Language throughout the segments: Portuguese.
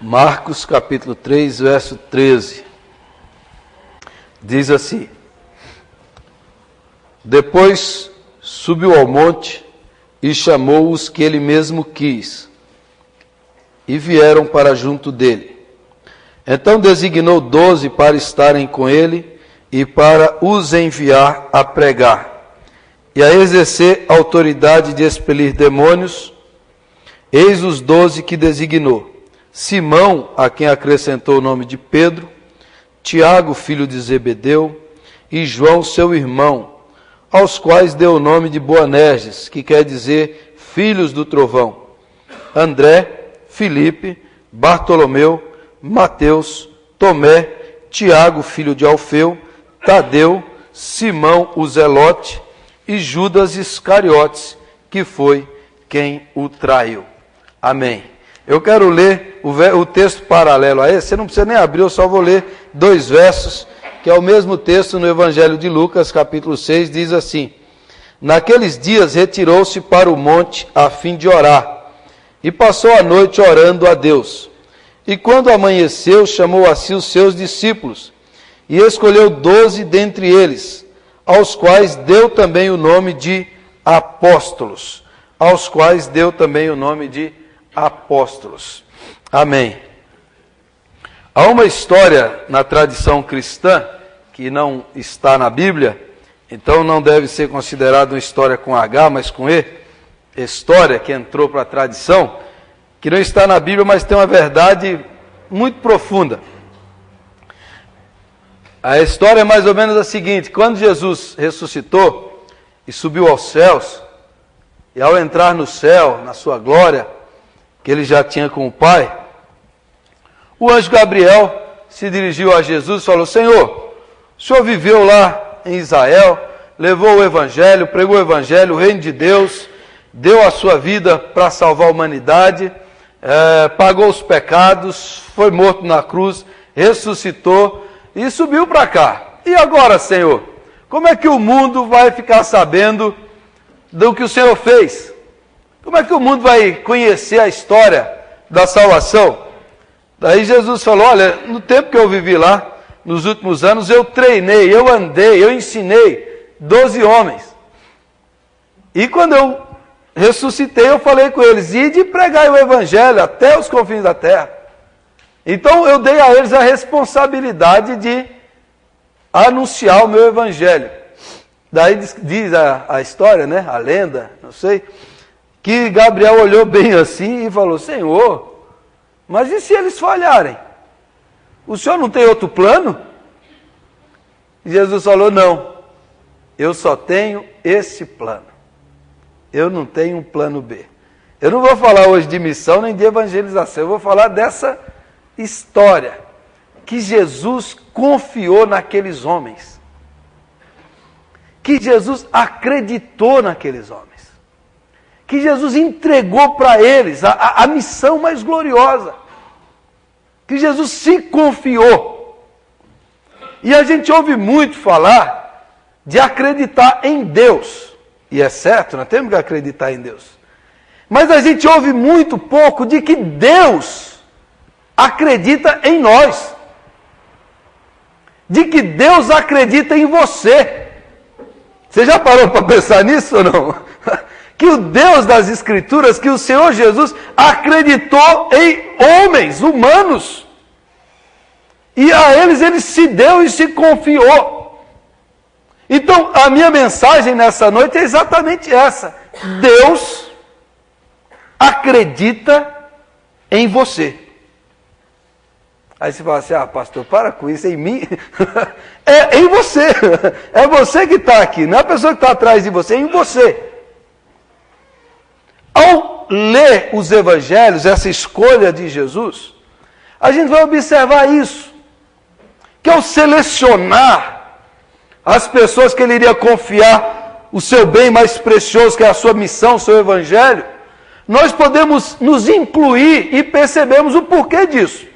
Marcos capítulo 3, verso 13. Diz assim: Depois subiu ao monte e chamou os que ele mesmo quis, e vieram para junto dele. Então designou 12 para estarem com ele e para os enviar a pregar e a exercer a autoridade de expelir demônios. Eis os 12 que designou: Simão, a quem acrescentou o nome de Pedro, Tiago, filho de Zebedeu, e João, seu irmão, aos quais deu o nome de Boanerges, que quer dizer filhos do trovão, André, Filipe, Bartolomeu, Mateus, Tomé, Tiago, filho de Alfeu, Tadeu, Simão, o Zelote, e Judas Iscariotes, que foi quem o traiu. Amém. Eu quero ler o texto paralelo a esse. Você não precisa nem abrir, eu só vou ler 2 versos, que é o mesmo texto no Evangelho de Lucas, capítulo 6, diz assim: Naqueles dias retirou-se para o monte a fim de orar, e passou a noite orando a Deus. E quando amanheceu, chamou a si os seus discípulos, e escolheu 12 dentre eles, aos quais deu também o nome de apóstolos. Amém. Há uma história na tradição cristã, que não está na Bíblia, então não deve ser considerada uma história com H, mas com E, história que entrou para a tradição, que não está na Bíblia, mas tem uma verdade muito profunda. A história é mais ou menos a seguinte: quando Jesus ressuscitou e subiu aos céus, e ao entrar no céu, na sua glória, que ele já tinha com o Pai, o anjo Gabriel se dirigiu a Jesus e falou: Senhor, o Senhor viveu lá em Israel, levou o Evangelho, pregou o Evangelho, o reino de Deus, deu a sua vida para salvar a humanidade, pagou os pecados, foi morto na cruz, ressuscitou e subiu para cá. E agora, Senhor, como é que o mundo vai ficar sabendo do que o Senhor fez? Como é que o mundo vai conhecer a história da salvação? Daí Jesus falou: olha, no tempo que eu vivi lá, nos últimos anos, eu treinei, eu andei, eu ensinei 12 homens. E quando eu ressuscitei, eu falei com eles: ide pregar o Evangelho até os confins da terra. Então eu dei a eles a responsabilidade de anunciar o meu Evangelho. Daí diz a história, né, a lenda, não sei, que Gabriel olhou bem assim e falou: Senhor, mas e se eles falharem? O Senhor não tem outro plano? E Jesus falou: não, eu só tenho esse plano. Eu não tenho um plano B. Eu não vou falar hoje de missão nem de evangelização, eu vou falar dessa história que Jesus confiou naqueles homens. Que Jesus acreditou naqueles homens. Que Jesus entregou para eles a missão mais gloriosa. Que Jesus se confiou. E a gente ouve muito falar de acreditar em Deus. E é certo, nós temos que acreditar em Deus. Mas a gente ouve muito pouco de que Deus acredita em nós. De que Deus acredita em você. Você já parou para pensar nisso ou não? Que o Deus das Escrituras, que o Senhor Jesus acreditou em homens, humanos. E a eles ele se deu e se confiou. Então, a minha mensagem nessa noite é exatamente essa. Deus acredita em você. Aí você fala assim: ah, pastor, para com isso, é em mim? É em você. É você que está aqui, não é a pessoa que está atrás de você, é em você. Ao ler os evangelhos, essa escolha de Jesus, a gente vai observar isso. Que ao selecionar as pessoas que ele iria confiar o seu bem mais precioso, que é a sua missão, o seu evangelho, nós podemos nos incluir e percebemos o porquê disso.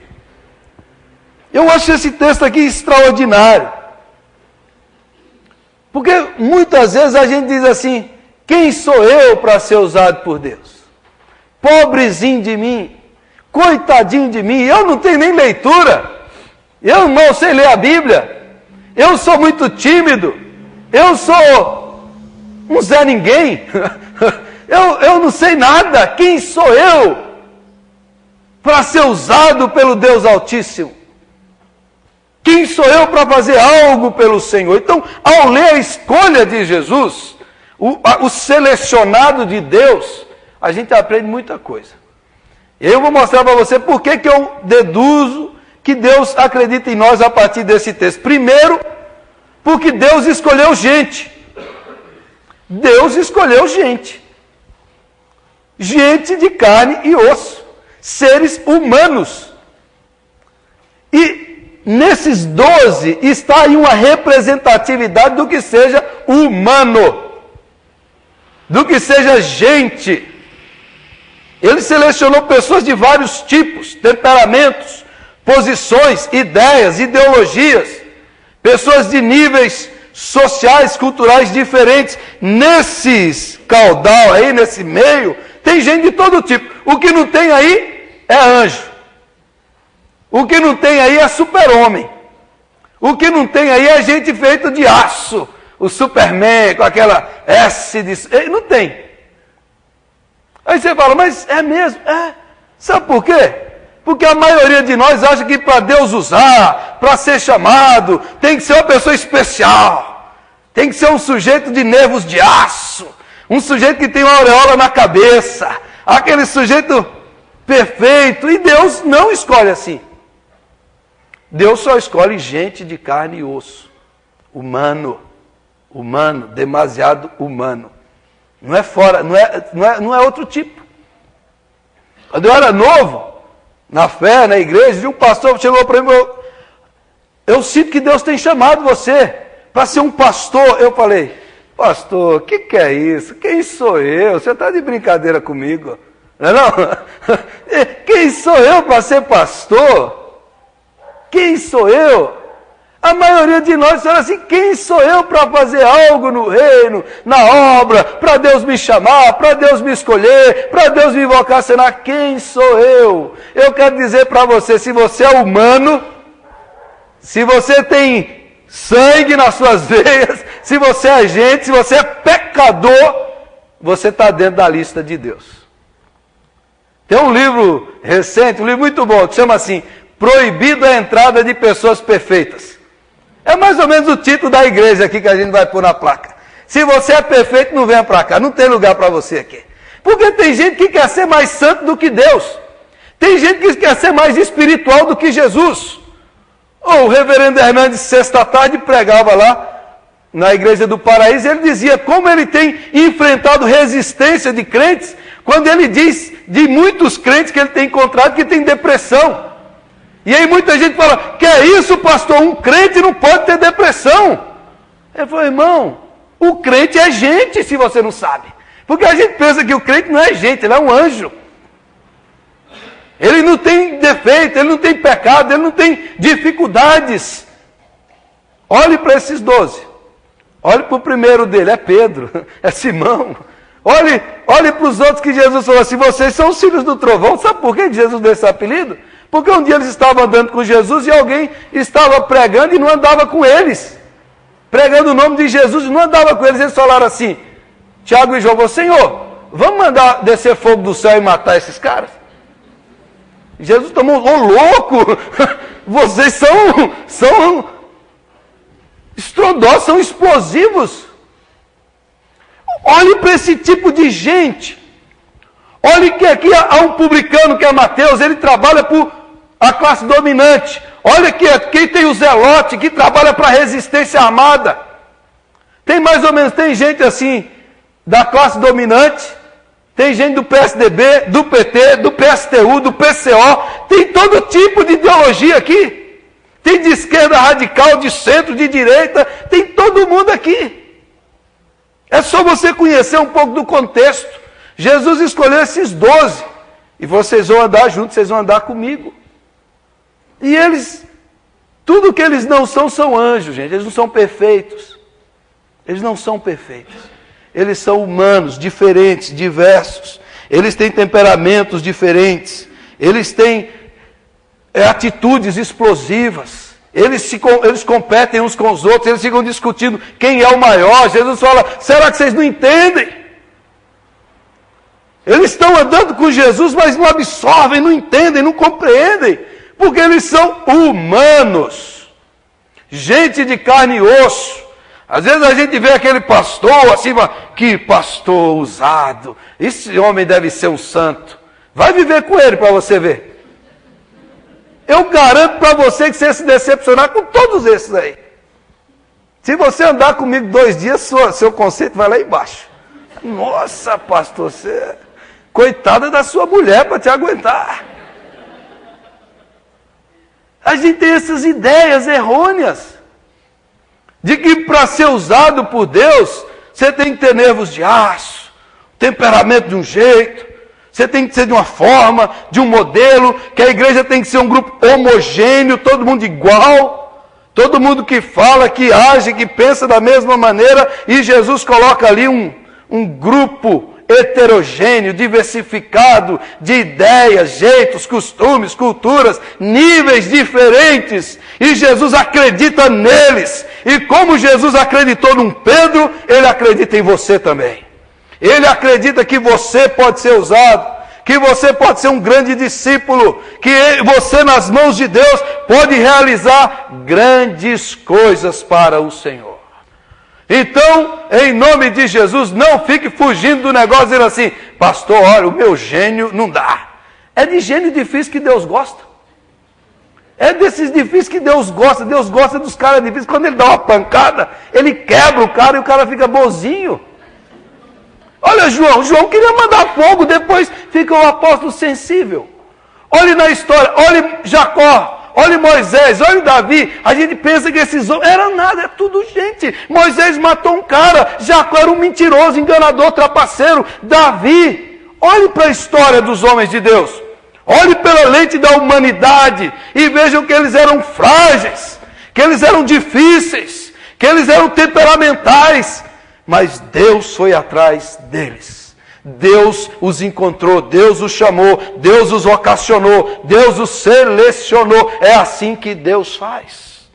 Eu acho esse texto aqui extraordinário. Porque muitas vezes a gente diz assim: quem sou eu para ser usado por Deus? Pobrezinho de mim. Coitadinho de mim, eu não tenho nem leitura. Eu não sei ler a Bíblia. Eu sou muito tímido. Eu sou um Zé Ninguém. Eu não sei nada. Quem sou eu para ser usado pelo Deus Altíssimo? Quem sou eu para fazer algo pelo Senhor? Então, ao ler a escolha de Jesus, o selecionado de Deus, a gente aprende muita coisa. Eu vou mostrar para você por que eu deduzo que Deus acredita em nós a partir desse texto. Primeiro, porque Deus escolheu gente. Deus escolheu gente. Gente de carne e osso. Seres humanos. E nesses 12 está aí uma representatividade do que seja humano. Do que seja gente. Ele selecionou pessoas de vários tipos, temperamentos, posições, ideias, ideologias, pessoas de níveis sociais, culturais diferentes. Nesses caudal aí, nesse meio, tem gente de todo tipo. O que não tem aí é anjo. O que não tem aí é super-homem. O que não tem aí é gente feita de aço. O Superman com aquela S de... Não tem. Aí você fala, mas é mesmo? É. Sabe por quê? Porque a maioria de nós acha que para Deus usar, para ser chamado, tem que ser uma pessoa especial. Tem que ser um sujeito de nervos de aço. Um sujeito que tem uma aureola na cabeça. Aquele sujeito perfeito. E Deus não escolhe assim. Deus só escolhe gente de carne e osso. Humano. Humano, demasiado humano. Não é fora, não é outro tipo. Quando eu era novo, na fé, na igreja, um pastor chegou para mim e falou, eu sinto que Deus tem chamado você para ser um pastor. Eu falei, pastor, o que é isso? Quem sou eu? Você está de brincadeira comigo? Não é não? Quem sou eu para ser pastor? Quem sou eu? A maioria de nós fala assim, quem sou eu para fazer algo no reino, na obra, para Deus me chamar, para Deus me escolher, para Deus me vocacionar? Quem sou eu? Eu quero dizer para você, se você é humano, se você tem sangue nas suas veias, se você é gente, se você é pecador, você está dentro da lista de Deus. Tem um livro recente, um livro muito bom, que chama assim, Proibido a Entrada de Pessoas Perfeitas. É mais ou menos o título da igreja aqui que a gente vai pôr na placa. Se você é perfeito, não venha para cá. Não tem lugar para você aqui. Porque tem gente que quer ser mais santo do que Deus. Tem gente que quer ser mais espiritual do que Jesus. O reverendo Hernandes, sexta-tarde, pregava lá na igreja do Paraíso. Ele dizia como ele tem enfrentado resistência de crentes. Quando ele diz de muitos crentes que ele tem encontrado que tem depressão. E aí muita gente fala, que é isso, pastor? Um crente não pode ter depressão. Ele falou, irmão, o crente é gente, se você não sabe. Porque a gente pensa que o crente não é gente, ele é um anjo. Ele não tem defeito, ele não tem pecado, ele não tem dificuldades. Olhe para esses 12. Olhe para o primeiro dele, é Pedro, é Simão. Olhe para os outros que Jesus falou assim, vocês são os filhos do trovão. Sabe por que Jesus deu esse apelido? Porque um dia eles estavam andando com Jesus e alguém estava pregando e não andava com eles. Pregando o nome de Jesus e não andava com eles. Eles falaram assim, Tiago e João, falou, Senhor, vamos mandar descer fogo do céu e matar esses caras? Jesus tomou, louco, vocês são estrondosos, são explosivos. Olhe para esse tipo de gente. Olhe que aqui há um publicano que é Mateus, ele trabalha por a classe dominante. Olha que aqui tem o Zelote, que trabalha para a resistência armada. Tem mais ou menos, tem gente assim, da classe dominante, tem gente do PSDB, do PT, do PSTU, do PCO, tem todo tipo de ideologia aqui. Tem de esquerda radical, de centro, de direita, tem todo mundo aqui. É só você conhecer um pouco do contexto. Jesus escolheu esses 12, e vocês vão andar juntos, vocês vão andar comigo. E eles, tudo que eles não são anjos, gente. Eles não são perfeitos. Eles não são perfeitos. Eles são humanos, diferentes, diversos. Eles têm temperamentos diferentes. eles têm atitudes explosivas, eles competem uns com os outros, eles ficam discutindo quem é o maior. Jesus fala, será que vocês não entendem? Eles estão andando com Jesus, mas não absorvem, não entendem, não compreendem, porque eles são humanos, gente de carne e osso. Às vezes a gente vê aquele pastor assim, que pastor usado, esse homem deve ser um santo. Vai viver com ele para você ver. Eu garanto para você que você ia se decepcionar com todos esses aí. Se você andar comigo 2 dias, seu conceito vai lá embaixo. Nossa, pastor, você... Coitada da sua mulher para te aguentar. A gente tem essas ideias errôneas de que para ser usado por Deus, você tem que ter nervos de aço, temperamento de um jeito, você tem que ser de uma forma, de um modelo, que a igreja tem que ser um grupo homogêneo, todo mundo igual, todo mundo que fala, que age, que pensa da mesma maneira, e Jesus coloca ali um grupo heterogêneo, diversificado, de ideias, jeitos, costumes, culturas, níveis diferentes, e Jesus acredita neles, e como Jesus acreditou num Pedro, ele acredita em você também. Ele acredita que você pode ser usado, que você pode ser um grande discípulo, que você nas mãos de Deus pode realizar grandes coisas para o Senhor. Então, em nome de Jesus, não fique fugindo do negócio dizendo assim, pastor, olha, o meu gênio não dá. É de gênio difícil que Deus gosta. É desses difíceis que Deus gosta. Deus gosta dos caras difíceis. Quando ele dá uma pancada, ele quebra o cara e o cara fica bonzinho. Olha João queria mandar fogo, depois fica o apóstolo sensível. Olhe na história, olhe Jacó. Olha Moisés, olha Davi, a gente pensa que esses homens, era nada, é tudo gente. Moisés matou um cara, Jacó era um mentiroso, enganador, trapaceiro. Davi, olhe para a história dos homens de Deus. Olhe pela lente da humanidade e vejam que eles eram frágeis, que eles eram difíceis, que eles eram temperamentais. Mas Deus foi atrás deles. Deus os encontrou, Deus os chamou, Deus os vocacionou, Deus os selecionou. É assim que Deus faz.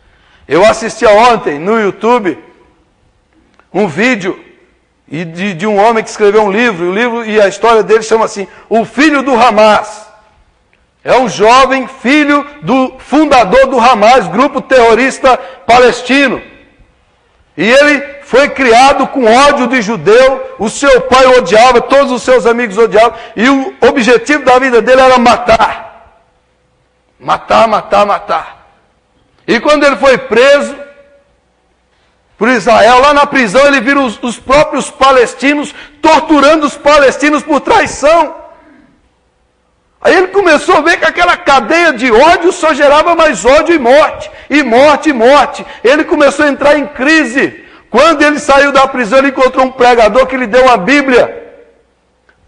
Eu assisti ontem no YouTube um vídeo de um homem que escreveu um livro, e o livro e a história dele chama assim, O Filho do Hamas. É um jovem filho do fundador do Hamas, grupo terrorista palestino. E ele foi criado com ódio de judeu, o seu pai o odiava, todos os seus amigos odiavam, e o objetivo da vida dele era matar. Matar, matar, matar. E quando ele foi preso por Israel, lá na prisão ele viu os próprios palestinos torturando os palestinos por traição. Aí ele começou a ver que aquela cadeia de ódio só gerava mais ódio e morte, e morte, e morte. Ele começou a entrar em crise. Quando ele saiu da prisão, ele encontrou um pregador que lhe deu uma Bíblia.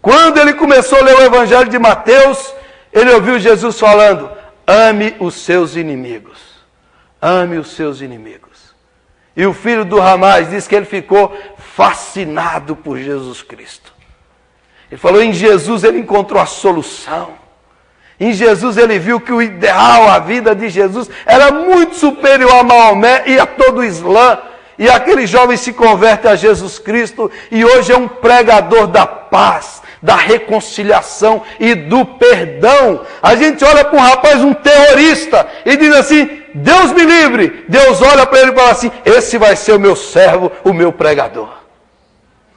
Quando ele começou a ler o Evangelho de Mateus, ele ouviu Jesus falando, ame os seus inimigos. Ame os seus inimigos. E o filho do Hamas diz que ele ficou fascinado por Jesus Cristo. Ele falou, em Jesus ele encontrou a solução. Em Jesus ele viu que o ideal, a vida de Jesus, era muito superior a Maomé e a todo o Islã. E aquele jovem se converte a Jesus Cristo e hoje é um pregador da paz, da reconciliação e do perdão. A gente olha para um rapaz, um terrorista, e diz assim, Deus me livre. Deus olha para ele e fala assim, esse vai ser o meu servo, o meu pregador.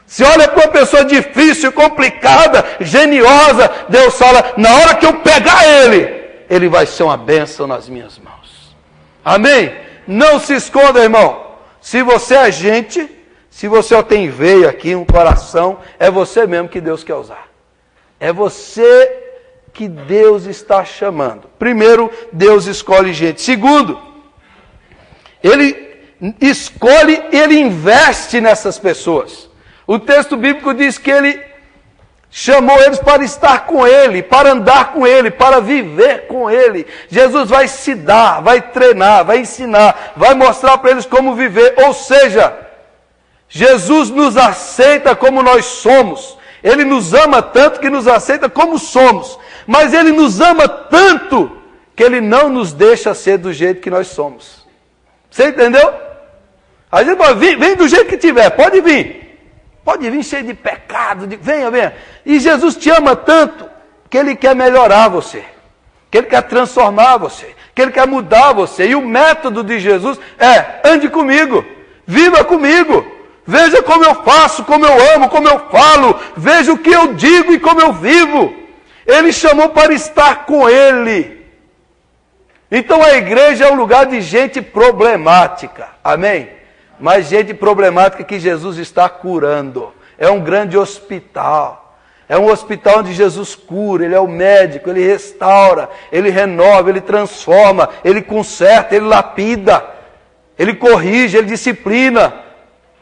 Se olha para uma pessoa difícil, complicada, geniosa, Deus fala, na hora que eu pegar ele vai ser uma bênção nas minhas mãos. Amém? Não se esconda, irmão. Se você é gente, se você tem veia aqui, um coração, é você mesmo que Deus quer usar. É você que Deus está chamando. Primeiro, Deus escolhe gente. Segundo, Ele escolhe, Ele investe nessas pessoas. O texto bíblico diz que Ele chamou eles para estar com Ele, para andar com Ele, para viver com Ele. Jesus vai se dar, vai treinar, vai ensinar, vai mostrar para eles como viver. Ou seja, Jesus nos aceita como nós somos. Ele nos ama tanto que nos aceita como somos. Mas Ele nos ama tanto que Ele não nos deixa ser do jeito que nós somos. Você entendeu? A gente fala, vem do jeito que tiver, pode vir. Pode vir cheio de pecado, venha. E Jesus te ama tanto que Ele quer melhorar você. Que Ele quer transformar você. Que Ele quer mudar você. E o método de Jesus é, ande comigo. Viva comigo. Veja como eu faço, como eu amo, como eu falo. Veja o que eu digo e como eu vivo. Ele chamou para estar com Ele. Então a igreja é um lugar de gente problemática. Amém? Mas gente problemática que Jesus está curando. É um grande hospital. É um hospital onde Jesus cura. Ele é o médico, Ele restaura, Ele renova, Ele transforma, Ele conserta, Ele lapida, Ele corrige, Ele disciplina.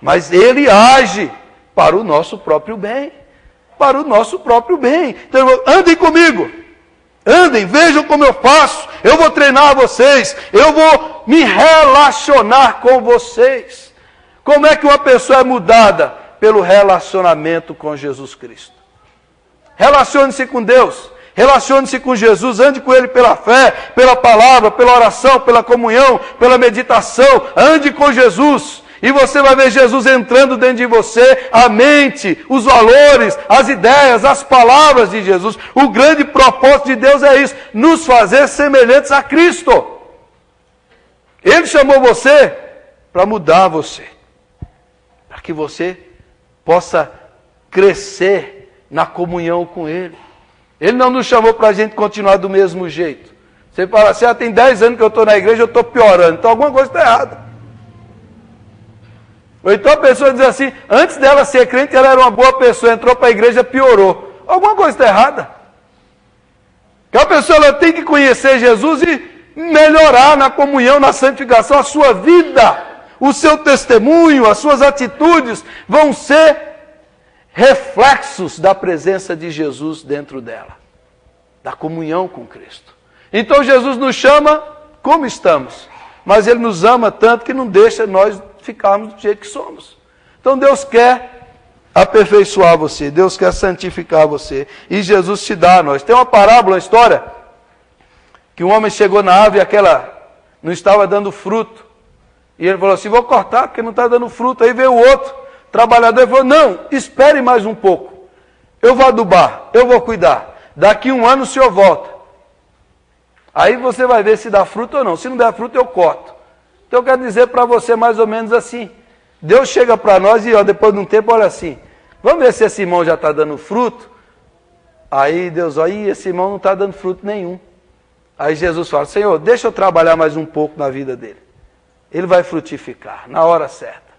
Mas Ele age para o nosso próprio bem. Para o nosso próprio bem. Então, andem comigo. Andem, vejam como eu faço. Eu vou treinar vocês. Eu vou me relacionar com vocês. Como é que uma pessoa é mudada? Pelo relacionamento com Jesus Cristo. Relacione-se com Deus. Relacione-se com Jesus. Ande com Ele pela fé, pela palavra, pela oração, pela comunhão, pela meditação. Ande com Jesus. E você vai ver Jesus entrando dentro de você, a mente, os valores, as ideias, as palavras de Jesus. O grande propósito de Deus é isso, nos fazer semelhantes a Cristo. Ele chamou você para mudar você. Para que você possa crescer na comunhão com Ele. Ele não nos chamou para a gente continuar do mesmo jeito. Você fala assim, tem 10 anos que eu estou na igreja, eu estou piorando. Então alguma coisa está errada. Ou então a pessoa diz assim, antes dela ser crente, ela era uma boa pessoa, entrou para a igreja, piorou. Alguma coisa está errada. Que a pessoa ela tem que conhecer Jesus e melhorar na comunhão, na santificação, a sua vida, o seu testemunho, as suas atitudes vão ser reflexos da presença de Jesus dentro dela, da comunhão com Cristo. Então Jesus nos chama como estamos, mas Ele nos ama tanto que não deixa nós ficarmos do jeito que somos. Então Deus quer aperfeiçoar você, Deus quer santificar você, e Jesus te dá a nós. Tem uma parábola, uma história, que um homem chegou na árvore e aquela não estava dando fruto, e ele falou assim, vou cortar porque não está dando fruto. Aí veio o outro trabalhador e falou, não, espere mais um pouco, eu vou adubar, eu vou cuidar, daqui 1 ano o senhor volta, aí você vai ver se dá fruto ou não. Se não der fruto eu corto. Então eu quero dizer para você mais ou menos assim, Deus chega para nós e depois de um tempo olha assim, vamos ver se esse irmão já está dando fruto. Aí Deus olha, esse irmão não está dando fruto nenhum. Aí Jesus fala, Senhor, deixa eu trabalhar mais um pouco na vida dele. Ele vai frutificar na hora certa.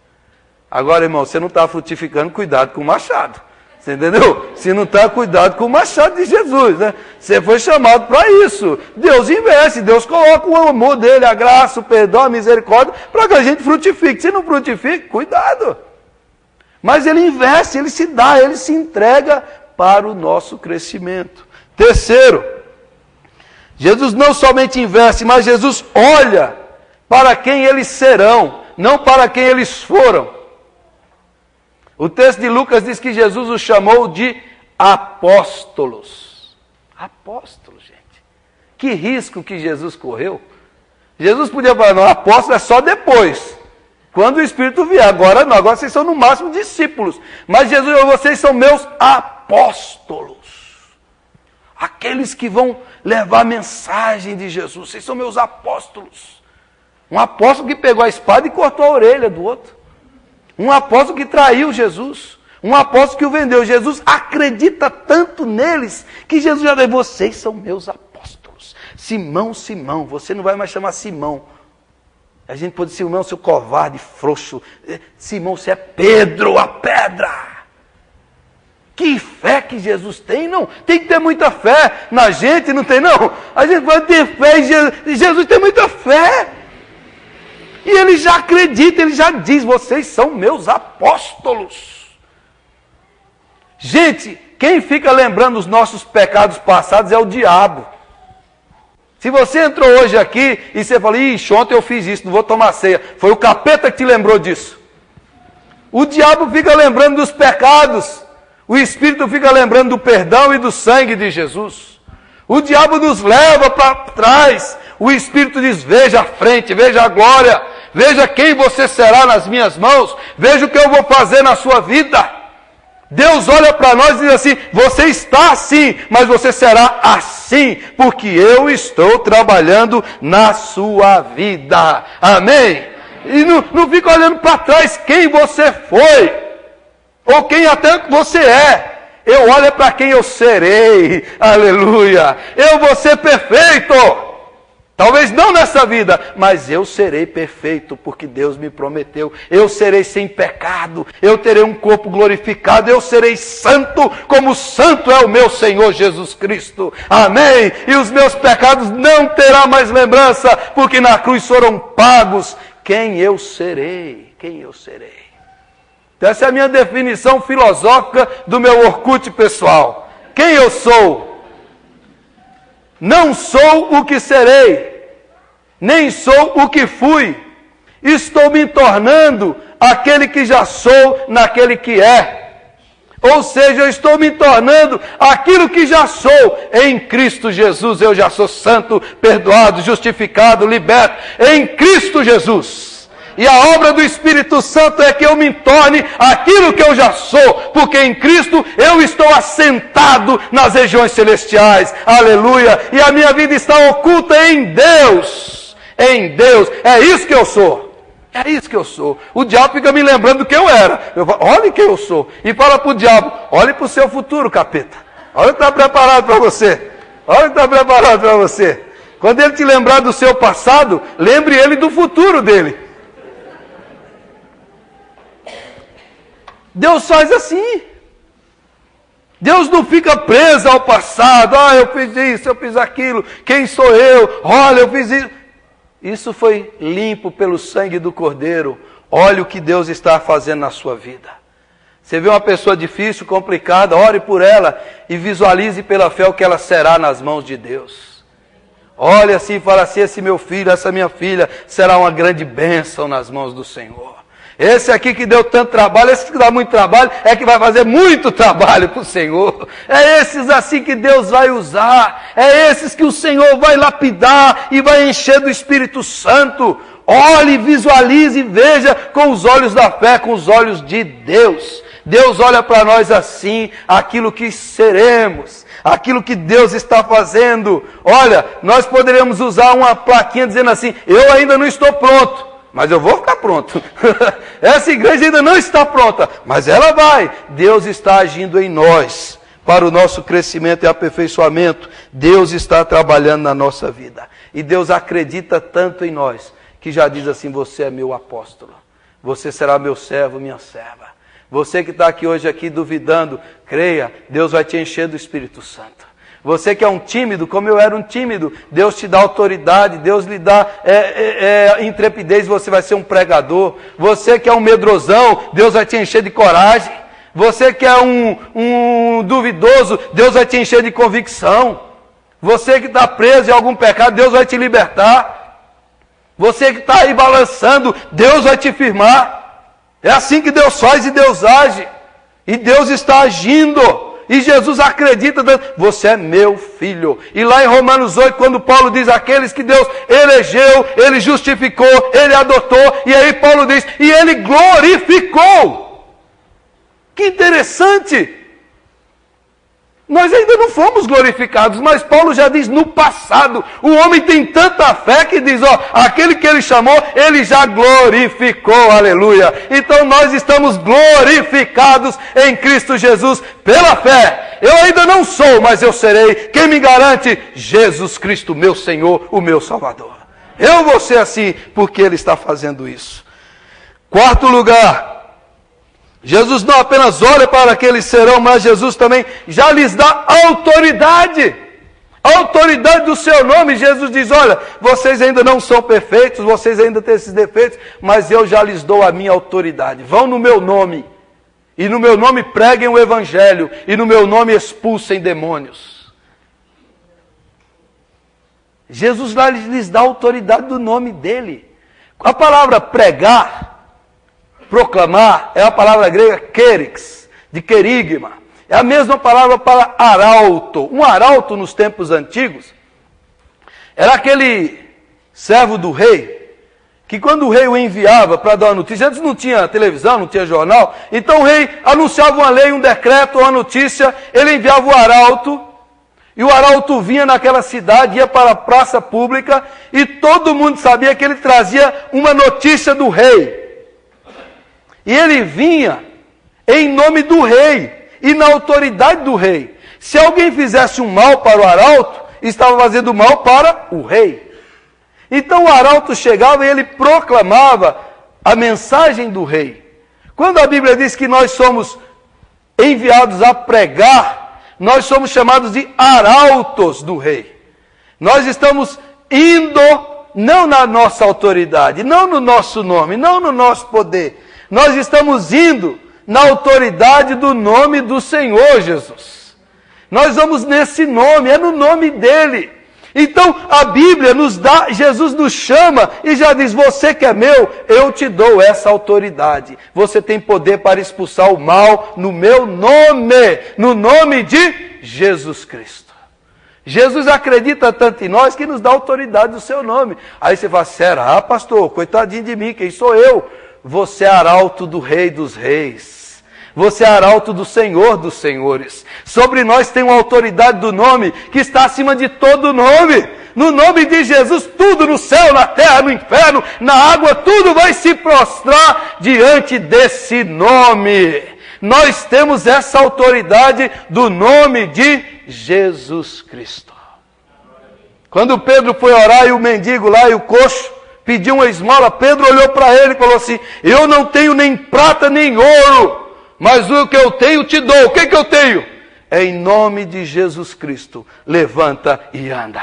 Agora, irmão, você não está frutificando, cuidado com o machado. Você entendeu? Se não está, cuidado com o machado de Jesus, né? Você foi chamado para isso. Deus investe, Deus coloca o amor dele, a graça, o perdão, a misericórdia, para que a gente frutifique. Se não frutifique, cuidado. Mas Ele investe, Ele se dá, Ele se entrega para o nosso crescimento. Terceiro, Jesus não somente investe, mas Jesus olha para quem eles serão, não para quem eles foram. O texto de Lucas diz que Jesus os chamou de apóstolos. Apóstolos, gente. Que risco que Jesus correu. Jesus podia falar, não, apóstolo é só depois. Quando o Espírito vier. Agora não, agora vocês são no máximo discípulos. Mas Jesus, vocês são meus apóstolos. Aqueles que vão levar a mensagem de Jesus. Vocês são meus apóstolos. Um apóstolo que pegou a espada e cortou a orelha do outro. Um apóstolo que traiu Jesus. Um apóstolo que o vendeu. Jesus acredita tanto neles que Jesus já disse, vocês são meus apóstolos. Simão, Simão, você não vai mais chamar Simão. A gente pode dizer, Simão, seu covarde, frouxo. Simão, você é Pedro, a pedra. Que fé que Jesus tem, não? Tem que ter muita fé na gente, não tem não? A gente pode ter fé em Jesus. Jesus tem muita fé. E ele já acredita, ele já diz, vocês são meus apóstolos. Gente, quem fica lembrando os nossos pecados passados é o diabo. Se você entrou hoje aqui e você fala, ixi, ontem eu fiz isso, não vou tomar ceia. Foi o capeta que te lembrou disso. O diabo fica lembrando dos pecados. O Espírito fica lembrando do perdão e do sangue de Jesus. O diabo nos leva para trás. O Espírito diz, veja a frente, veja a glória, veja quem você será nas minhas mãos, veja o que eu vou fazer na sua vida. Deus olha para nós e diz assim, você está assim, mas você será assim, porque eu estou trabalhando na sua vida. Amém? E não fica olhando para trás quem você foi, ou quem até você é. Eu olho para quem eu serei, aleluia. Eu vou ser perfeito. Talvez não nessa vida, mas eu serei perfeito, porque Deus me prometeu. Eu serei sem pecado, eu terei um corpo glorificado, eu serei santo, como santo é o meu Senhor Jesus Cristo. Amém? E os meus pecados não terão mais lembrança, porque na cruz foram pagos. Quem eu serei? Quem eu serei? Essa é a minha definição filosófica do meu Orkut pessoal. Quem eu sou? Não sou o que serei, nem sou o que fui. Estou me tornando aquele que já sou naquele que é. Ou seja, eu estou me tornando aquilo que já sou. Em Cristo Jesus eu já sou santo, perdoado, justificado, liberto. Em Cristo Jesus. E a obra do Espírito Santo é que eu me torne aquilo que eu já sou, porque em Cristo eu estou assentado nas regiões celestiais, aleluia, e a minha vida está oculta em Deus, é isso que eu sou, é isso que eu sou. O diabo fica me lembrando do que eu era, eu falo, olha quem eu sou, e fala para o diabo, olhe para o seu futuro, capeta, olha o que está preparado para você, olha o que está preparado para você. Quando ele te lembrar do seu passado, lembre ele do futuro dele. Deus faz assim. Deus não fica preso ao passado. Ah, eu fiz isso, eu fiz aquilo. Quem sou eu? Olha, eu fiz isso. Isso foi limpo pelo sangue do Cordeiro. Olha o que Deus está fazendo na sua vida. Você vê uma pessoa difícil, complicada, ore por ela e visualize pela fé o que ela será nas mãos de Deus. Olha assim e fala assim, esse meu filho, essa minha filha será uma grande bênção nas mãos do Senhor. Esse aqui que deu tanto trabalho, esse que dá muito trabalho, é que vai fazer muito trabalho para o Senhor. É esses assim que Deus vai usar. É esses que o Senhor vai lapidar e vai encher do Espírito Santo. Olhe, visualize e veja com os olhos da fé, com os olhos de Deus. Deus olha para nós assim, aquilo que seremos, aquilo que Deus está fazendo. Olha, nós poderíamos usar uma plaquinha dizendo assim, eu ainda não estou pronto. Mas eu vou ficar pronto. Essa igreja ainda não está pronta, mas ela vai. Deus está agindo em nós, para o nosso crescimento e aperfeiçoamento. Deus está trabalhando na nossa vida. E Deus acredita tanto em nós, que já diz assim, você é meu apóstolo. Você será meu servo, minha serva. Você que está aqui hoje aqui duvidando, creia, Deus vai te encher do Espírito Santo. Você que é um tímido, como eu era um tímido, Deus te dá autoridade, Deus lhe dá intrepidez, você vai ser um pregador. Você que é um medrosão, Deus vai te encher de coragem. Você que é um duvidoso, Deus vai te encher de convicção. Você que está preso em algum pecado, Deus vai te libertar. Você que está aí balançando, Deus vai te firmar. É assim que Deus faz e Deus age. E Deus está agindo. E Jesus acredita, você é meu filho. E lá em Romanos 8, quando Paulo diz, aqueles que Deus elegeu, Ele justificou, Ele adotou, e aí Paulo diz, e Ele glorificou. Que interessante! Nós ainda não fomos glorificados, mas Paulo já diz no passado. O homem tem tanta fé que diz, aquele que ele chamou, ele já glorificou, aleluia. Então nós estamos glorificados em Cristo Jesus pela fé. Eu ainda não sou, mas eu serei. Quem me garante? Jesus Cristo, meu Senhor, o meu Salvador. Eu vou ser assim, porque Ele está fazendo isso. Quarto lugar. Jesus não apenas olha para aqueles serão, mas Jesus também já lhes dá autoridade. A autoridade do seu nome. Jesus diz, olha, vocês ainda não são perfeitos, vocês ainda têm esses defeitos, mas eu já lhes dou a minha autoridade. Vão no meu nome, e no meu nome preguem o evangelho, e no meu nome expulsem demônios. Jesus lá lhes dá a autoridade do nome dele. A palavra pregar, proclamar, é a palavra grega kerix, de querigma. é a mesma palavra para arauto. Um arauto nos tempos antigos era aquele servo do rei, que quando o rei o enviava para dar uma notícia, antes não tinha televisão, não tinha jornal, então o rei anunciava uma lei, um decreto, uma notícia, ele enviava o arauto, e o arauto vinha naquela cidade, ia para a praça pública, e todo mundo sabia que ele trazia uma notícia do rei. E ele vinha em nome do rei, e na autoridade do rei. Se alguém fizesse um mal para o arauto, estava fazendo mal para o rei. Então o arauto chegava e ele proclamava a mensagem do rei. Quando a Bíblia diz que nós somos enviados a pregar, nós somos chamados de arautos do rei. Nós estamos indo não na nossa autoridade, não no nosso nome, não no nosso poder. Nós estamos indo na autoridade do nome do Senhor Jesus. Nós vamos nesse nome, é no nome dele. Então a Bíblia nos dá, Jesus nos chama e já diz, você que é meu, eu te dou essa autoridade. Você tem poder para expulsar o mal no meu nome, no nome de Jesus Cristo. Jesus acredita tanto em nós que nos dá autoridade do seu nome. Aí você fala, será, pastor? Coitadinho de mim, quem sou eu? Você é arauto do Rei dos Reis. Você é arauto do Senhor dos Senhores. Sobre nós tem uma autoridade do nome que está acima de todo nome. No nome de Jesus, tudo no céu, na terra, no inferno, na água, tudo vai se prostrar diante desse nome. Nós temos essa autoridade do nome de Jesus Cristo. Quando Pedro foi orar e o mendigo lá e o coxo pediu uma esmola, Pedro olhou para ele e falou assim, eu não tenho nem prata nem ouro, mas o que eu tenho te dou. O que eu tenho? É em nome de Jesus Cristo. Levanta e anda.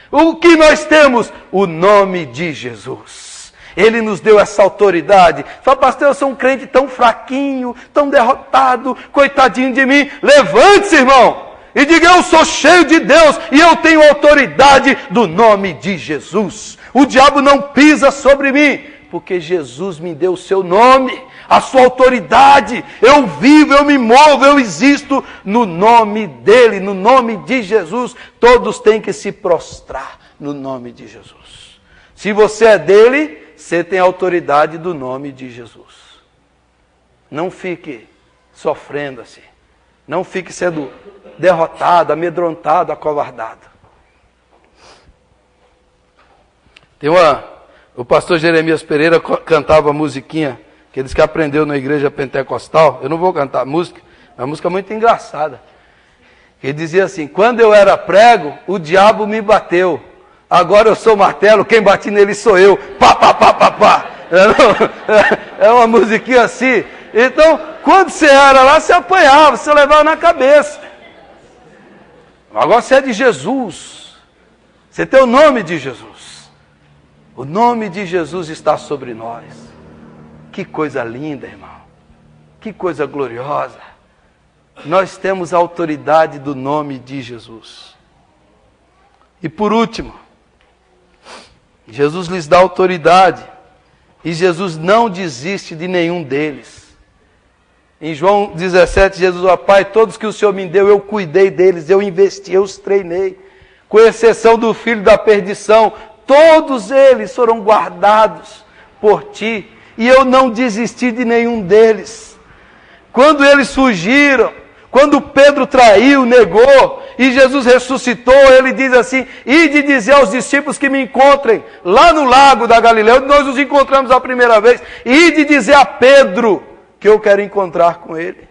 O que nós temos? O nome de Jesus. Ele nos deu essa autoridade. Fala, pastor, eu sou um crente tão fraquinho, tão derrotado, coitadinho de mim. Levante-se, irmão, e diga, eu sou cheio de Deus e eu tenho autoridade do nome de Jesus. O diabo não pisa sobre mim, porque Jesus me deu o seu nome, a sua autoridade. Eu vivo, eu me movo, eu existo no nome dele, no nome de Jesus. Todos têm que se prostrar no nome de Jesus. Se você é dele, você tem a autoridade do nome de Jesus. Não fique sofrendo assim. Não fique sendo derrotado, amedrontado, acovardado. O pastor Jeremias Pereira cantava a musiquinha que ele disse que aprendeu na igreja pentecostal. Eu não vou cantar a música, é uma música muito engraçada. Ele dizia assim, quando eu era prego, o diabo me bateu. Agora eu sou martelo, quem bate nele sou eu. Pá, pá, pá, pá, pá. É uma musiquinha assim. Então, quando você era lá, você apanhava, você levava na cabeça. Agora você é de Jesus. Você tem o nome de Jesus. O nome de Jesus está sobre nós. Que coisa linda, irmão. Que coisa gloriosa. Nós temos a autoridade do nome de Jesus. E por último, Jesus lhes dá autoridade. E Jesus não desiste de nenhum deles. Em João 17, Jesus fala, Pai, todos que o Senhor me deu, eu cuidei deles, eu investi, eu os treinei. Com exceção do filho da perdição, todos eles foram guardados por ti. E eu não desisti de nenhum deles. Quando eles fugiram, quando Pedro traiu, negou, e Jesus ressuscitou, ele diz assim, ide dizer aos discípulos que me encontrem lá no lago da Galileia, onde nós nos encontramos a primeira vez, ide dizer a Pedro que eu quero encontrar com ele.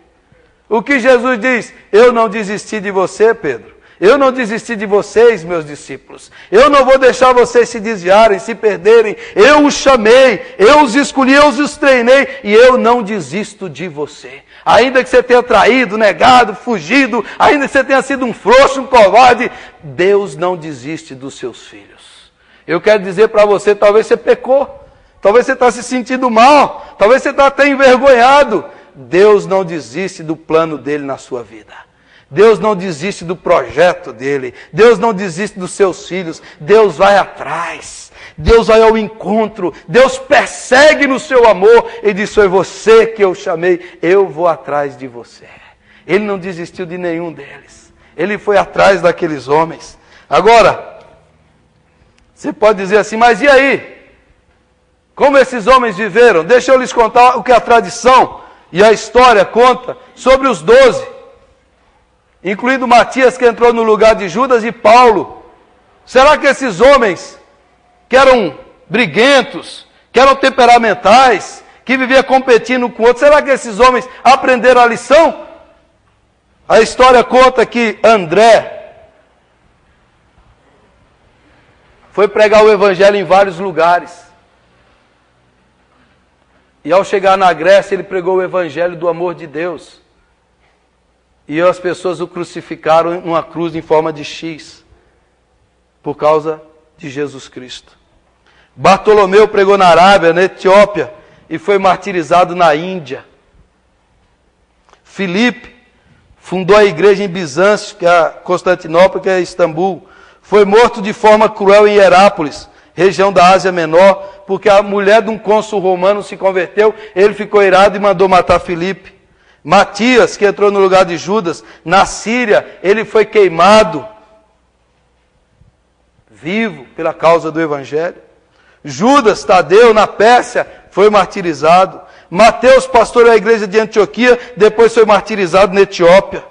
O que Jesus diz? Eu não desisti de você, Pedro. Eu não desisti de vocês, meus discípulos. Eu não vou deixar vocês se desviarem, se perderem. Eu os chamei, eu os escolhi, eu os treinei e eu não desisto de você. Ainda que você tenha traído, negado, fugido, ainda que você tenha sido um frouxo, um covarde, Deus não desiste dos seus filhos. Eu quero dizer para você, talvez você pecou, talvez você está se sentindo mal, talvez você está até envergonhado. Deus não desiste do plano dele na sua vida. Deus não desiste do projeto dele. Deus não desiste dos seus filhos. Deus vai atrás. Deus vai ao encontro. Deus persegue no seu amor. E diz, foi você que eu chamei. Eu vou atrás de você. Ele não desistiu de nenhum deles. Ele foi atrás daqueles homens. Agora, você pode dizer assim, mas e aí? Como esses homens viveram? Deixa eu lhes contar o que a tradição e a história conta sobre os 12. Incluindo Matias, que entrou no lugar de Judas, e Paulo. Será que esses homens, que eram briguentos, que eram temperamentais, que viviam competindo com outros, será que esses homens aprenderam a lição? A história conta que André foi pregar o evangelho em vários lugares. E ao chegar na Grécia, ele pregou o evangelho do amor de Deus. E as pessoas o crucificaram numa cruz em forma de X, por causa de Jesus Cristo. Bartolomeu pregou na Arábia, na Etiópia, e foi martirizado na Índia. Filipe fundou a igreja em Bizâncio, que é Constantinopla, que é Istambul. Foi morto de forma cruel em Herápolis, região da Ásia Menor, porque a mulher de um cônsul romano se converteu, ele ficou irado e mandou matar Filipe. Matias, que entrou no lugar de Judas, na Síria, ele foi queimado, vivo, pela causa do Evangelho. Judas Tadeu, na Pérsia, foi martirizado. Mateus, pastor da igreja de Antioquia, depois foi martirizado na Etiópia.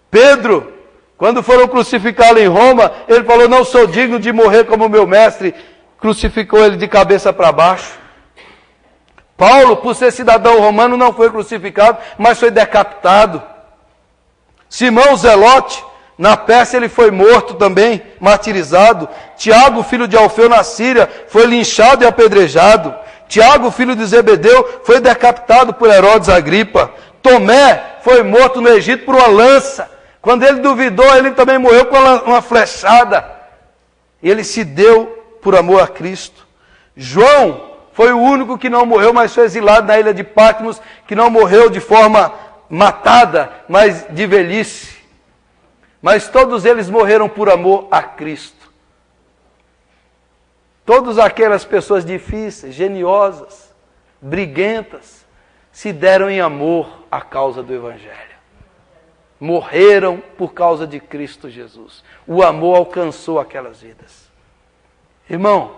Pedro, quando foram crucificá-lo em Roma, ele falou, não sou digno de morrer como meu mestre. Crucificou ele de cabeça para baixo. Paulo, por ser cidadão romano, não foi crucificado, mas foi decapitado. Simão Zelote, na Pérsia, ele foi morto também, martirizado. Tiago, filho de Alfeu, na Síria, foi linchado e apedrejado. Tiago, filho de Zebedeu, foi decapitado por Herodes Agripa. Tomé foi morto no Egito por uma lança. Quando ele duvidou, ele também morreu com uma flechada. E ele se deu por amor a Cristo. João foi o único que não morreu, mas foi exilado na ilha de Patmos, que não morreu de forma matada, mas de velhice. Mas todos eles morreram por amor a Cristo. Todas aquelas pessoas difíceis, geniosas, briguentas, se deram em amor à causa do Evangelho. Morreram por causa de Cristo Jesus. O amor alcançou aquelas vidas. Irmão,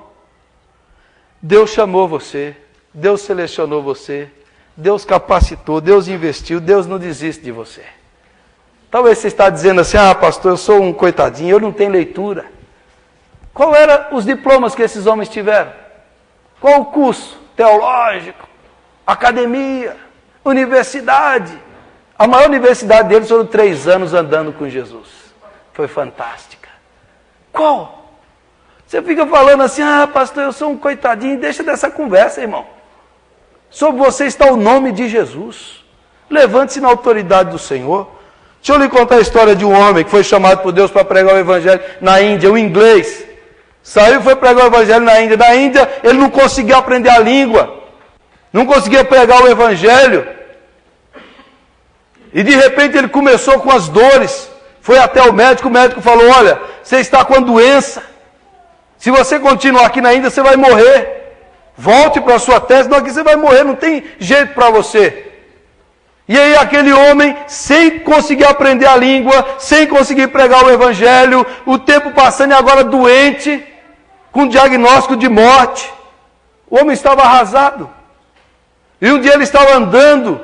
Deus chamou você, Deus selecionou você, Deus capacitou, Deus investiu, Deus não desiste de você. Talvez você está dizendo assim, pastor, eu sou um coitadinho, eu não tenho leitura. Qual eram os diplomas que esses homens tiveram? Qual o curso? Teológico, academia, universidade. A maior universidade deles foram 3 anos andando com Jesus. Foi fantástica. Qual? Você fica falando assim, pastor, eu sou um coitadinho. Deixa dessa conversa, irmão. Sobre você está o nome de Jesus. Levante-se na autoridade do Senhor. Deixa eu lhe contar a história de um homem que foi chamado por Deus para pregar o Evangelho na Índia, um inglês. Saiu e foi pregar o Evangelho na Índia. Na Índia, ele não conseguia aprender a língua. Não conseguia pregar o Evangelho. E de repente ele começou com as dores. Foi até o médico falou, olha, você está com a doença. Se você continuar aqui na Índia, você vai morrer. Volte para a sua terra, senão aqui você vai morrer, não tem jeito para você. E aí aquele homem, sem conseguir aprender a língua, sem conseguir pregar o Evangelho, o tempo passando e agora doente, com diagnóstico de morte. O homem estava arrasado. E um dia ele estava andando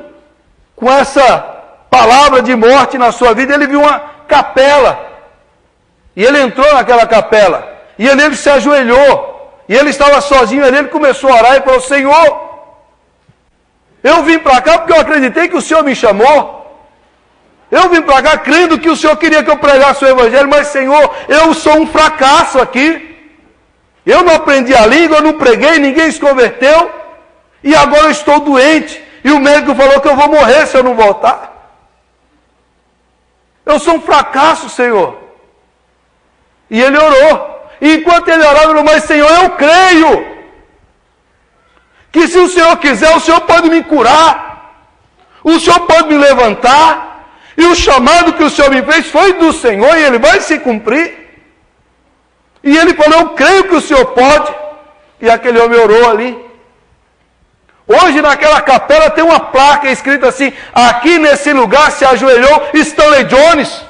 com essa palavra de morte na sua vida, ele viu uma capela. E ele entrou naquela capela. E ele se ajoelhou. E ele estava sozinho ali, ele começou a orar e falou, Senhor, eu vim para cá porque eu acreditei que o Senhor me chamou. Eu vim para cá crendo que o Senhor queria que eu pregasse o Evangelho, mas Senhor, eu sou um fracasso aqui. Eu não aprendi a língua, eu não preguei, ninguém se converteu. E agora eu estou doente. E o médico falou que eu vou morrer se eu não voltar. Eu sou um fracasso, Senhor. E ele orou. E enquanto ele orava, ele falou, mas Senhor, eu creio que se o Senhor quiser, o Senhor pode me curar. O Senhor pode me levantar. E o chamado que o Senhor me fez foi do Senhor e ele vai se cumprir. E ele falou, eu creio que o Senhor pode. E aquele homem orou ali. Hoje naquela capela tem uma placa escrita assim: aqui nesse lugar se ajoelhou Stanley Jones,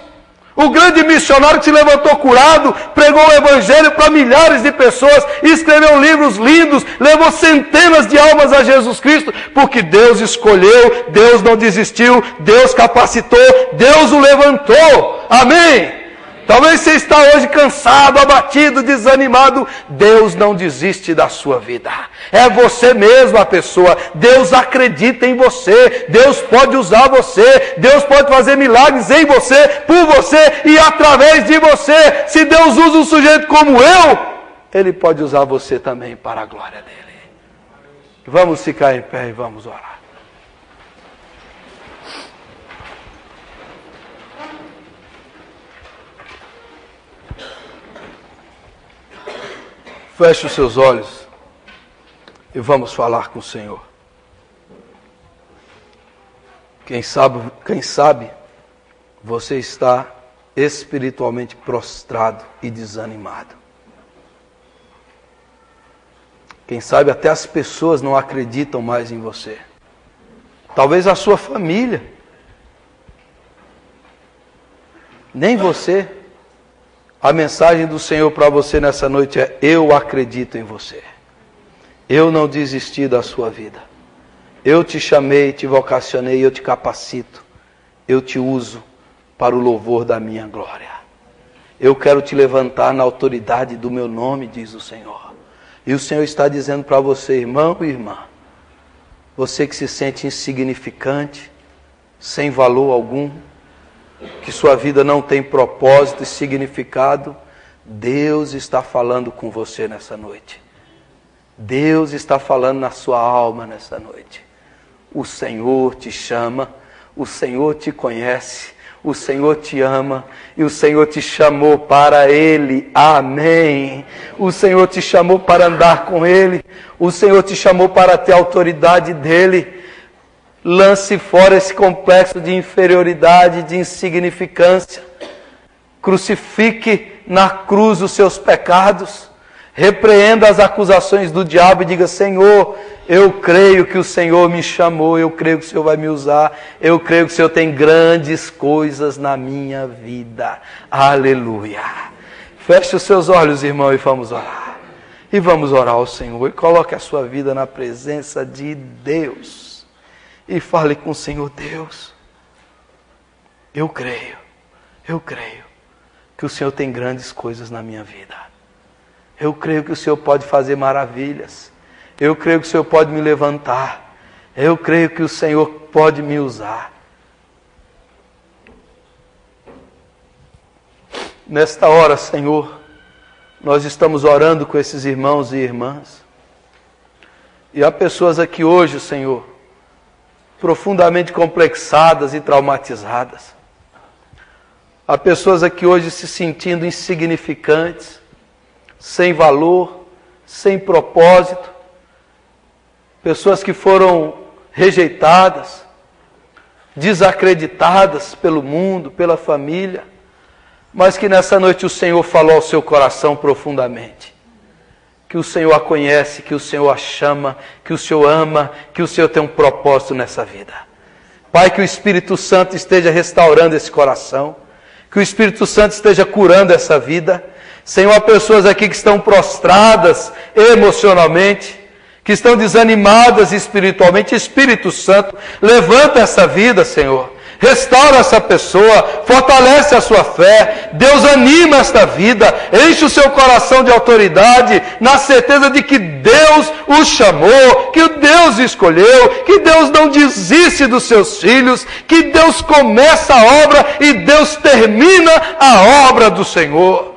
o grande missionário que se levantou curado, pregou o evangelho para milhares de pessoas, escreveu livros lindos, levou centenas de almas a Jesus Cristo, porque Deus escolheu, Deus não desistiu, Deus capacitou, Deus o levantou. Amém? Talvez você está hoje cansado, abatido, desanimado. Deus não desiste da sua vida. É você mesmo a pessoa. Deus acredita em você. Deus pode usar você. Deus pode fazer milagres em você, por você e através de você. Se Deus usa um sujeito como eu, Ele pode usar você também para a glória dEle. Vamos ficar em pé e vamos orar. Feche os seus olhos e vamos falar com o Senhor. Quem sabe você está espiritualmente prostrado e desanimado. Quem sabe até as pessoas não acreditam mais em você. Talvez a sua família. Nem você. A mensagem do Senhor para você nessa noite é: eu acredito em você. Eu não desisti da sua vida. Eu te chamei, te vocacionei, eu te capacito. Eu te uso para o louvor da minha glória. Eu quero te levantar na autoridade do meu nome, diz o Senhor. E o Senhor está dizendo para você, irmão e irmã, você que se sente insignificante, sem valor algum, que sua vida não tem propósito e significado, Deus está falando com você nessa noite. Deus está falando na sua alma nessa noite. O Senhor te chama, o Senhor te conhece, o Senhor te ama e o Senhor te chamou para Ele. Amém. O Senhor te chamou para andar com Ele, o Senhor te chamou para ter a autoridade dEle. Lance fora esse complexo de inferioridade, de insignificância. Crucifique na cruz os seus pecados. Repreenda as acusações do diabo e diga: Senhor, eu creio que o Senhor me chamou, eu creio que o Senhor vai me usar, eu creio que o Senhor tem grandes coisas na minha vida. Aleluia. Feche os seus olhos, irmão, e vamos orar. E vamos orar ao Senhor. E coloque a sua vida na presença de Deus. E fale com o Senhor: Deus, eu creio que o Senhor tem grandes coisas na minha vida. Eu creio que o Senhor pode fazer maravilhas. Eu creio que o Senhor pode me levantar. Eu creio que o Senhor pode me usar. Nesta hora, Senhor, nós estamos orando com esses irmãos e irmãs. E há pessoas aqui hoje, Senhor, profundamente complexadas e traumatizadas. Há pessoas aqui hoje se sentindo insignificantes, sem valor, sem propósito. Pessoas que foram rejeitadas, desacreditadas pelo mundo, pela família, mas que nessa noite o Senhor falou ao seu coração profundamente. Que o Senhor a conhece, que o Senhor a chama, que o Senhor ama, que o Senhor tem um propósito nessa vida. Pai, que o Espírito Santo esteja restaurando esse coração, que o Espírito Santo esteja curando essa vida. Senhor, há pessoas aqui que estão prostradas emocionalmente, que estão desanimadas espiritualmente. Espírito Santo, levanta essa vida, Senhor. Restaura essa pessoa, fortalece a sua fé, Deus anima esta vida, enche o seu coração de autoridade, na certeza de que Deus o chamou, que Deus o escolheu, que Deus não desiste dos seus filhos, que Deus começa a obra e Deus termina a obra do Senhor.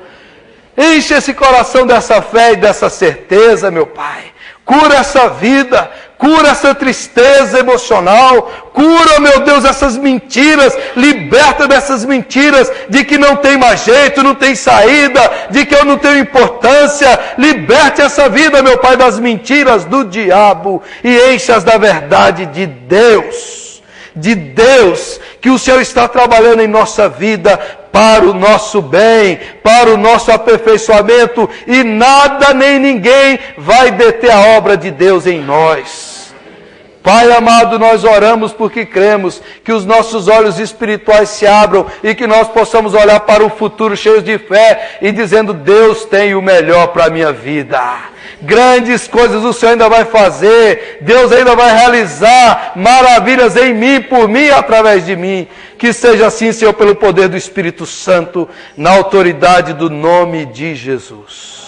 Enche esse coração dessa fé e dessa certeza, meu Pai. Cura essa vida, cura essa tristeza emocional, cura, meu Deus, essas mentiras, liberta dessas mentiras de que não tem mais jeito, não tem saída, de que eu não tenho importância. Liberte essa vida, meu Pai, das mentiras do diabo e enche-as da verdade de Deus. De Deus, que o Senhor está trabalhando em nossa vida para o nosso bem, para o nosso aperfeiçoamento, e nada nem ninguém vai deter a obra de Deus em nós. Pai amado, nós oramos porque cremos que os nossos olhos espirituais se abram e que nós possamos olhar para o futuro cheios de fé e dizendo: Deus tem o melhor para a minha vida. Grandes coisas o Senhor ainda vai fazer, Deus ainda vai realizar maravilhas em mim, por mim e através de mim. Que seja assim, Senhor, pelo poder do Espírito Santo, na autoridade do nome de Jesus.